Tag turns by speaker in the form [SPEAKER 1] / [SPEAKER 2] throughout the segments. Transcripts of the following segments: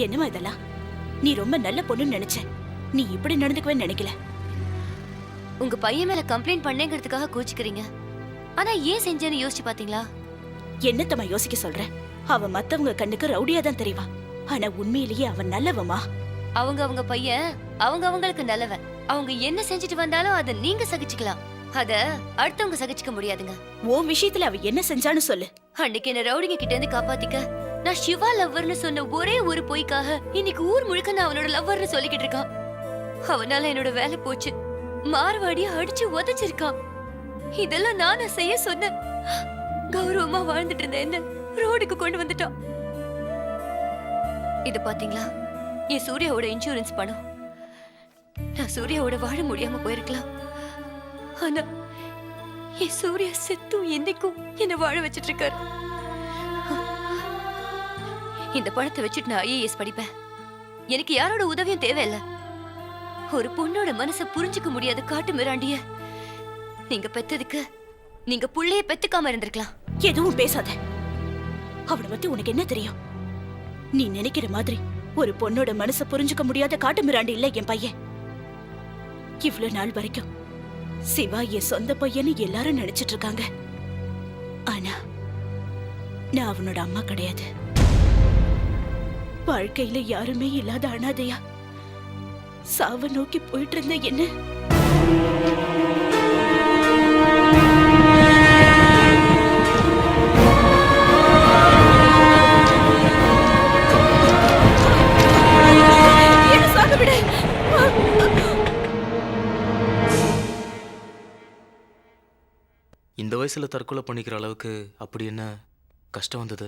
[SPEAKER 1] என்னமா இதெல்லாம்? நீ ரொம்ப நல்ல பொண்ணுன்னு நினைச்ச. நீ இப்படி நடந்துக்குவேன்னு நினைக்கல.
[SPEAKER 2] உங்க பையன் மேல கம்ப்ளைண்ட் பண்ணேங்கிறதுக்காக கோச்சிக்கிறீங்க. ஆனா ஏன் செஞ்சேன்னு யோசிச்சு பாத்தீங்களா?
[SPEAKER 1] என்னத்தம்மா யோசிக்க சொல்ற? அவன் மத்தவங்க கண்ணுக்கு ரவுடியா தான் தெரியவா. ஆனா உண்மையிலேயே அவன் நல்லவமா.
[SPEAKER 2] அவங்க பையன் அவங்களுக்கு நல்லவன். அவங்க என்ன செஞ்சுட்டு வந்தாலும் அதை நீங்க சகிச்சுக்கலாம். அத அடுத்தவங்க சகிச்சுக்க முடியாதுங்க.
[SPEAKER 1] உன் விஷயத்துல அவ என்ன செஞ்சான்னு சொல்லு.
[SPEAKER 2] அன்னைக்கு என்ன ரவுடிங்க கிட்ட இருந்து காப்பாத்திக்க நான் சிவா லவ்வர்னு சொன்ன ஒரே ஒரு பொய்க்காக இன்னைக்கு ஊர் முழுக்க நான் அவனோட லவ்வர்னு சொல்லிக்கிட்டு இருக்கான். அவனால என்னோட வேலை போச்சு. மார்வாடிய அடிச்சு உதைச்சிருக்கான். இதெல்லாம் நானா செய்ய சொன்ன. கௌரவமா வாழ்ந்துட்டு இருந்த என்ன ரோடுக்கு கொண்டு வந்துட்டான். இது பாத்தீங்களா, என் சூர்யாவோட இன்சூரன்ஸ் பணம். நான் சூர்யாவோட வாழ முடியாம போயிருக்கலாம். ஆனா என் சூர்யா செத்தும் என்னைக்கும் என்ன வாழ வச்சிட்டு இருக்காரு. இந்த பணத்தை வச்சுட்டு நான் IAS படிப்பேன். எனக்கு யாரோட உதவியும் தேவையில்லை. ஒரு பொண்ணோட மனசை புரிஞ்சுக்க முடியாத காட்டு மிராண்டிய நீங்க பெத்ததுக்கு நீங்க புள்ளைய பெத்துக்காம இருந்திருக்கலாம்.
[SPEAKER 1] எதுவும் பேசாத. அவனை பத்தி உனக்கு என்ன தெரியும்? நீ நினைக்கிற மாதிரி ஒரு பொண்ணோட மனசை புரிஞ்சுக்க முடியாத காட்டு மிராண்டி இல்ல என் பையன். இவ்வளவு நாள் வரைக்கும் சிவா என் சொந்த பையன்னு எல்லாரும் நினைச்சிட்டு இருக்காங்க. ஆனா நான் அவனோட அம்மா கிடையாது. வாழ்க்கையில யாருமே இல்லாத அனாதையா சாவ நோக்கி போயிட்டு இருந்த என்ன சாக விட.
[SPEAKER 3] இந்த வயசுல தற்கொலை பண்ணிக்கிற அளவுக்கு அப்படி என்ன கஷ்டம் வந்தது?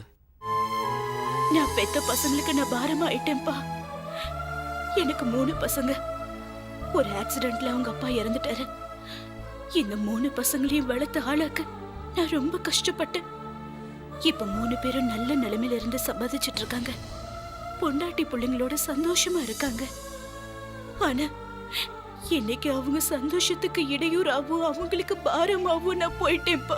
[SPEAKER 1] நான் பெத்த பசங்களுக்கு நான் பாரமா ஆயிட்டேன்பா. எனக்கு 3 பசங்க. ஒரு ஆக்சிடென்ட்ல அவங்க அப்பா இறந்துட்டாரு. இந்த 3 பசங்களையும் வளர்த்த ஆளாக்க நான் ரொம்ப கஷ்டப்பட்டேன். இப்ப 3 பேரும் நல்ல நிலைமையில இருந்து சம்பாதிச்சிட்டு இருக்காங்க. பொண்டாட்டி பிள்ளைங்களோட சந்தோஷமா இருக்காங்க. ஆனா இன்னைக்கு அவங்க சந்தோஷத்துக்கு இடையூறாவும் அவங்களுக்கு பாரமாவும் நான் போயிட்டேன்ப்பா.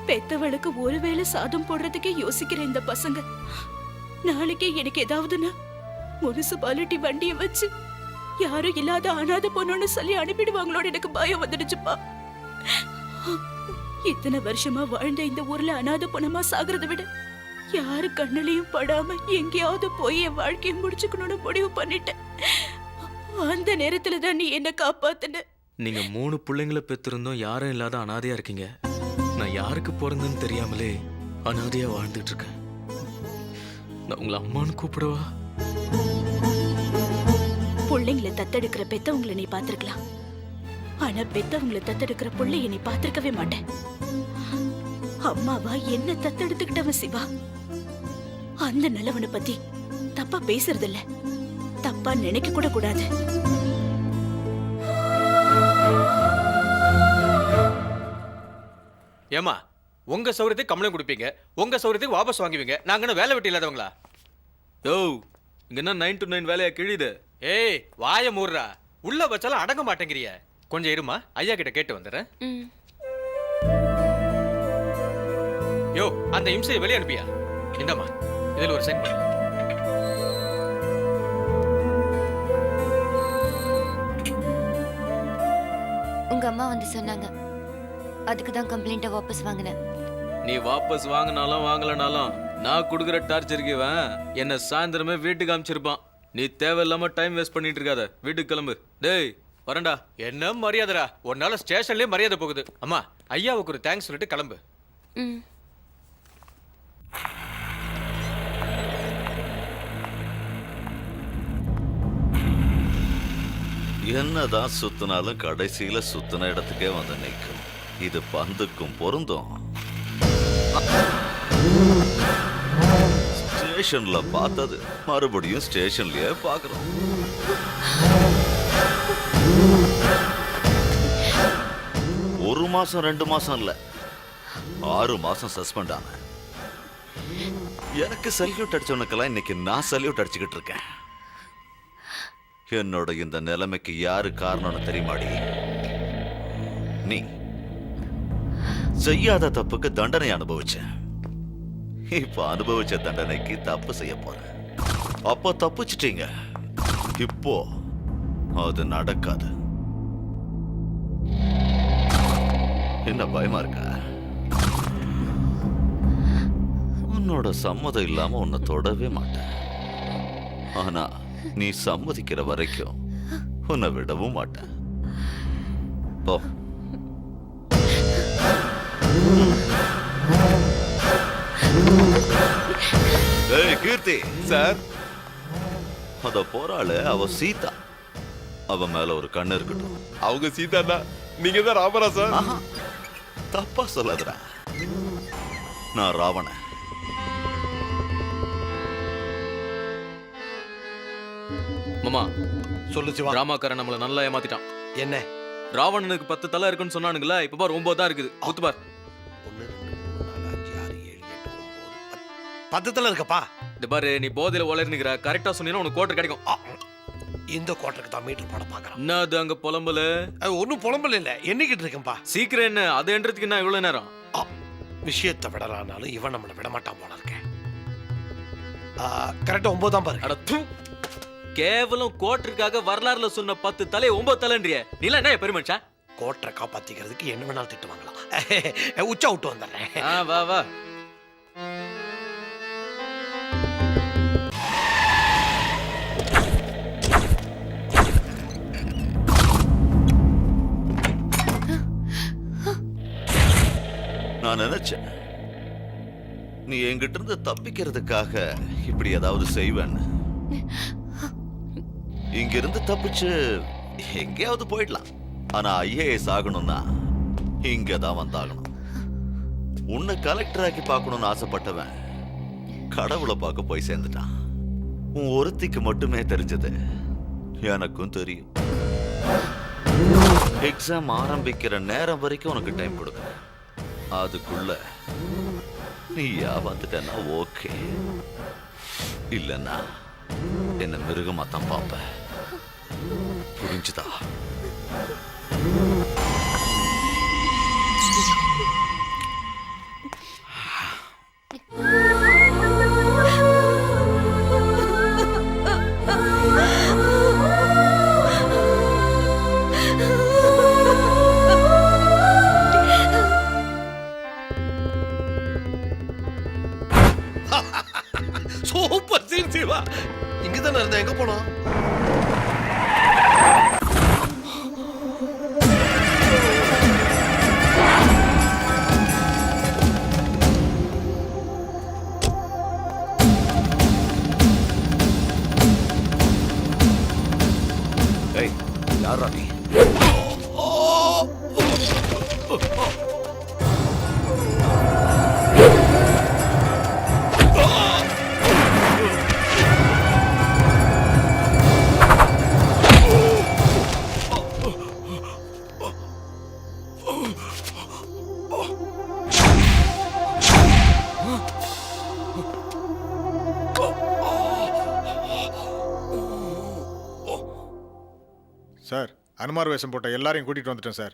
[SPEAKER 1] பெத்தவளுக்கு ஒருவேளை சாதம் போடுறதுக்கே யோசிக்கிற இந்த பசங்க நாளைக்கே எனக்கு ஏதாவதுன்னா முனிசிபாலிட்டி வண்டியை வச்சு யாரும் இல்லாத அனாதை பொண்ணுன்னு சொல்லி அனுப்பிடுவாங்களோட எனக்கு பயம் வந்துடுச்சுப்பா. இத்தனை வருஷமா வாழ்ந்த இந்த ஊர்ல அனாதை பொண்ணமா சாகிறத விட யாரு கண்ணிலையும் படாம எங்கேயாவது போய் என் வாழ்க்கையை முடிச்சுக்கணும்னு முடிவு பண்ணிட்டேன். அந்த நேரத்துல தான் நீ என்ன காப்பாத்துன.
[SPEAKER 3] நீங்க 3 பிள்ளைங்களை பெற்றிருந்தோம் யாரும் இல்லாத அனாதையா இருக்கீங்க. நான் யாருக்கு பிறந்தேன்னு தெரியாமலே அனாதையா வாழ்ந்துட்டு இருக்கேன். நான் உங்களை அம்மான்னு கூப்பிடவா?
[SPEAKER 1] பிள்ளைங்களை தத்தெடுக்கிற பெத்தவங்களை நீ பாத்திருக்கலாம். ஆனா பெத்தவங்களை தத்தெடுக்கிற பிள்ளைய நீ பாத்திருக்கவே மாட்டேன். அம்மாவா என்ன தத்தெடுத்துக்கிட்டவன் சிவா. அந்த நல்லவனை பத்தி தப்பா பேசுறது இல்ல, தப்பா நினைக்க கூட கூடாது.
[SPEAKER 4] ஏமா, உங்க சௌரியத்துக்கு கம்ப்ளைண்ட் கொடுப்பீங்க, உங்க சௌரியத்துக்கு வாபஸ் வாங்குவீங்க. நாங்க வேலை வெட்டி இல்லாதவங்களா?
[SPEAKER 3] யோ, இங்க என்ன 9 to 9 வேலையா கிழியுது?
[SPEAKER 4] ஏய், வாய மூடுறா. உள்ள வச்சாலும் அடங்க மாட்டேங்கிறிய. கொஞ்சம் இருமா, ஐயா கிட்ட கேட்டு வந்துடுறேன். யோ, அந்த இம்சையை வெளியே அனுப்பியா? இந்தம்மா, இதுல ஒரு சைன் பண்ணு.
[SPEAKER 2] உங்க அம்மா வந்து சொன்னாங்க, அதுக்கு தான் கம்ப்ளைண்ட்டை வாபஸ் வாங்கினேன்.
[SPEAKER 3] நீ வாபஸ் வாங்கினாலும் வாங்கலனாலும் நான் கொடுக்குற டார்ச்சருக்கு என்ன சாயந்தரமே வீட்டுக்கு அனுப்பிச்சிருப்பான். நீ தேவையில்லாம டைம் வேஸ்ட் பண்ணிட்டு இருக்காத. வீட்டுக்கு கிளம்பு. டேய் வரண்டா.
[SPEAKER 4] என்ன மரியாதைடா, உன்னால ஸ்டேஷன்லயே மரியாதை போகுது. அம்மா, ஐயாவுக்கு ஒரு தேங்க்ஸ் சொல்லிட்டு கிளம்பு.
[SPEAKER 5] என்னதான் சுத்தினாலும் கடைசியில சுத்தின இடத்துக்கே வந்து நிற்கும். இது பந்துக்கும் பொருந்தும். ஸ்டேஷன்ல பார்த்தது மறுபடியும் ஸ்டேஷன்லயே பாக்குறோம். ஒரு மாசம் 2 மாசம் இல்ல, 6 மாசம் சஸ்பெண்ட் ஆன. எனக்கு சல்யூட் அடிச்சவனுக்கெல்லாம் இன்னைக்கு நான் சல்யூட் அடிச்சுக்கிட்டு இருக்கேன். என்னோட இந்த நிலைமைக்கு யாரு காரணம்னு தெரியுமாடி? நீ செய்யாத தப்புக்கு தண்டனை அனுபவிச்ச. இப்ப அனுபவிச்ச தண்டனைக்கு தப்பு செய்ய போறேன். அப்ப தப்பிச்சிட்டீங்க, இப்போ அது நடக்காது. என்ன பயமா இருக்கா? உன்னோட சம்மதம் இல்லாம உன்னை தொடவே மாட்டேன். ஆனா நீ சம்மதிக்கிற வரைக்கும் உன்னை விடவும் மாட்டேன். போ. ஏய் கீர்த்தி
[SPEAKER 6] சார்,
[SPEAKER 5] அத போறாளே அவ சீதா, அவ மேல ஒரு கண்ணு இருக்கட்டும்.
[SPEAKER 6] அவங்க சீதாண்ணா, நீங்க தான் ராமரா சார்?
[SPEAKER 5] ஆஹா, தப்பா சொல்லாதடா. நான் ராவணன்.
[SPEAKER 3] மாமா,
[SPEAKER 7] சொல்லு சிவா.
[SPEAKER 3] ராமாக்காரன் நம்மள நல்லா ஏமாத்திட்டான்.
[SPEAKER 7] என்ன?
[SPEAKER 3] ராவணனுக்கு 10 தலை இருக்குன்னு சொன்னானுங்களா, இப்ப பாரு 9 தான் இருக்குது. குத்து பார்.
[SPEAKER 7] 1 2 3 4 5 6 7 8 9 10 இருக்கப்பா.
[SPEAKER 3] இந்த பாரு, நீ போதையில உளறினுக்கிற. கரெக்டா சொன்னீங்கன்னா உனக்கு கோட்டர் கிடைக்கும்.
[SPEAKER 7] இந்த குவார்டருக்கு தான் மீட்டர் போட பாக்குறேன்.
[SPEAKER 3] என்ன அது அங்க புலம்பல?
[SPEAKER 7] அது ஒன்றும் புலம்பல் இல்லை, எண்ணிக்கிட்டு இருக்கேன்பா.
[SPEAKER 3] சீக்கிரம் என்ன, அது என்றதுக்கு என்ன இவ்வளவு நேரம்?
[SPEAKER 7] விஷயத்தை விடலானாலும் இவன் நம்மளை விட மாட்டான் போல இருக்கேன். கரெக்டா 9 தான் பாரு.
[SPEAKER 3] அட தூ, கேவலம் கோட்டருக்காக வரலாறுல சொன்ன 10 தலை 9 தலைன்றிய. நீ எல்லாம் என்ன பெருமனுஷா?
[SPEAKER 7] கோட்டரை காப்பாத்திக்கிறதுக்கு என்ன வேணாலும் திட்டு வாங்கலாம். உச்சா விட்டு வந்துடுறேன்.
[SPEAKER 3] வா வா.
[SPEAKER 5] நான் நினைச்சேன் நீ என்கிட்ட இருந்து தப்பிக்கிறதுக்காக இப்படி ஏதாவது செய்வேன்னு. இங்க இருந்து தப்பிச்சு எங்கேயாவது போயிடலாம். ஆனா ஐஏஎஸ் ஆகணும்னா இங்க தான் வந்தாகணும். உன்னை கலெக்டர் ஆக்கி பார்க்கணும்னு ஆசைப்பட்டவன் கடவுளை பார்க்க போய் சேர்ந்துட்டான். உன் ஒருத்திக்கு மட்டுமே தெரிஞ்சது எனக்கும் தெரியும். எக்ஸாம் ஆரம்பிக்கிற நேரம் வரைக்கும் உனக்கு டைம் கொடுக்குறேன். அதுக்குள்ள நீயா வந்துட்டேன்னா ஓகே, இல்லைன்னா என்ன மிருகமா தான் பார்ப்ப. புரிஞ்சுதா?
[SPEAKER 7] Super scene Siva. இங்கதானே இருந்த, எங்க போனோம்?
[SPEAKER 5] ஏய், யாரா நீ?
[SPEAKER 6] சார், அனுமார் வேஷம் போட்ட எல்லாரையும் கூட்டிட்டு வந்துட்டேன் சார்.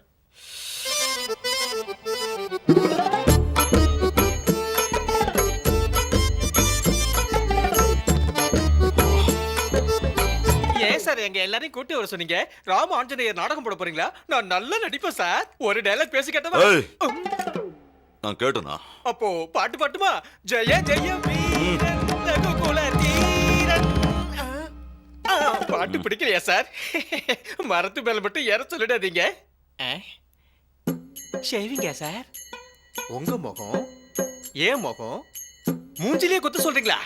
[SPEAKER 4] ஏன் சார் எங்க எல்லாரையும் கூட்டி வர சொன்னீங்க? ராம ஆஞ்சநேயர் நாடகம் போட போறீங்களா? நான் நல்லா நடிப்பேன் சார். ஒரு டைலாக் பேசி கேட்டதா?
[SPEAKER 5] ஏய், நான் கேட்டனா?
[SPEAKER 4] அப்போ பாட்டு பாட்டுமா? ஜெய ஜெய வீரன் ரகுகுல தீரன். பாட்டு பிடிக்கலையா சார்? மரத்து மேல மட்டும் ஏற சொல்லிடாதீங்க. ஷேவிங்க சார்? உங்க முகம், ஏன் முகம், மூஞ்சிலேயே குத்து சொல்றீங்களா?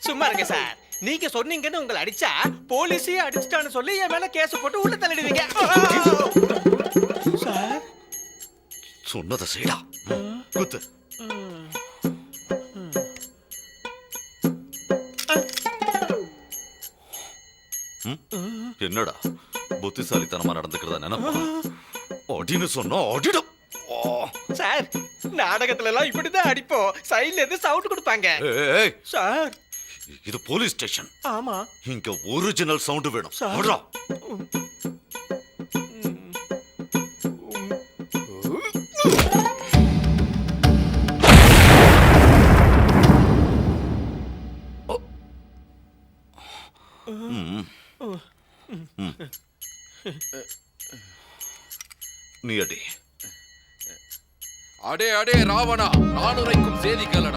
[SPEAKER 4] சும்மா இருங்க சார். நீங்க சொன்னீங்கன்னு உங்களை அடிச்சா போலீஸே அடிச்சுட்டான்னு சொல்லி என் மேல கேஸ் போட்டு உள்ள தள்ளிடுவீங்க சார்.
[SPEAKER 5] சொன்னதை செய்டா. குத்து. என்னடா புத்திசாலித்தனமா நடந்துக்கிறதா நினைப்பா? அடின்னு சொன்னா அடிடும்
[SPEAKER 4] சார். நாடகத்துல எல்லாம் இப்படிதான் அடிப்போம். சைடுல இருந்து சவுண்ட் கொடுப்பாங்க சார்.
[SPEAKER 5] இது போலீஸ் ஸ்டேஷன்.
[SPEAKER 4] ஆமா,
[SPEAKER 5] இங்க ஒரிஜினல் சவுண்ட் வேணும்.
[SPEAKER 4] சார்.
[SPEAKER 5] ம். ம். நீ அடி.
[SPEAKER 8] அடே அடே ராவணா, நான் உரைக்கும் செய்தி கேளடா.